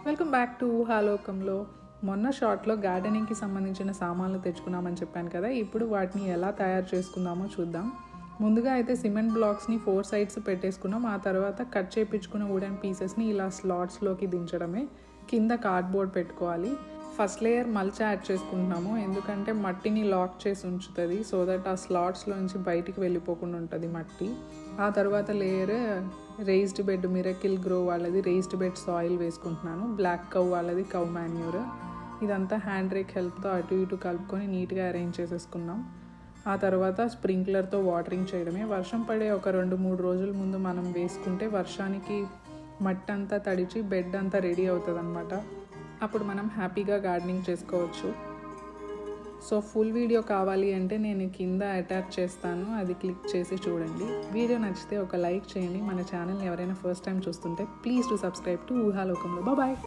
Welcome back to ఊహాలోకంలో. మొన్న షార్ట్లో గార్డెనింగ్కి సంబంధించిన సామాన్లు తెచ్చుకున్నామని చెప్పాను కదా, ఇప్పుడు వాటిని ఎలా తయారు చేసుకుందామో చూద్దాం. ముందుగా అయితే సిమెంట్ బ్లాక్స్ని 4 సైడ్స్ పెట్టేసుకున్నాం. ఆ తర్వాత కట్ చేయించుకున్న వుడెన్ పీసెస్ని ఇలా స్లాట్స్లోకి దించడమే. కింద కార్డ్బోర్డ్ పెట్టుకోవాలి. ఫస్ట్ లేయర్ మల్చ్ యాడ్ చేసుకుంటున్నాము, ఎందుకంటే మట్టిని లాక్ చేసి ఉంచుతుంది, సో దట్ ఆ స్లాట్స్లోంచి బయటికి వెళ్ళిపోకుండా ఉంటుంది మట్టి. ఆ తర్వాత layer raised bed miracle grow వాళ్ళది రేస్డ్ బెడ్ సాయిల్ వేసుకుంటున్నాను. బ్లాక్ కవ్ వాళ్ళది కవ్ మాన్యూర్. ఇదంతా హ్యాండ్ రేక్ హెల్ప్తో అటు ఇటు కలుపుకొని నీట్గా అరేంజ్ చేసేసుకున్నాం. ఆ తర్వాత స్ప్రింక్లర్తో వాటరింగ్ చేయడమే. వర్షం పడే ఒక 2-3 రోజుల ముందు మనం వేసుకుంటే వర్షానికి మట్టి అంతా తడిచి బెడ్ అంతా రెడీ అవుతుంది అనమాట. అప్పుడు మనం హ్యాపీగా గార్డెనింగ్ చేసుకోవచ్చు. సో ఫుల్ వీడియో కావాలి అంటే నేను కింద అటాచ్ చేస్తాను, అది క్లిక్ చేసి చూడండి. వీడియో నచ్చితే ఒక లైక్ చేయండి. మన ఛానల్ని ఎవరైనా ఫస్ట్ టైం చూస్తుంటే ప్లీజ్ టు సబ్స్క్రైబ్ టు ఊహాలోకంలో. బాయ్.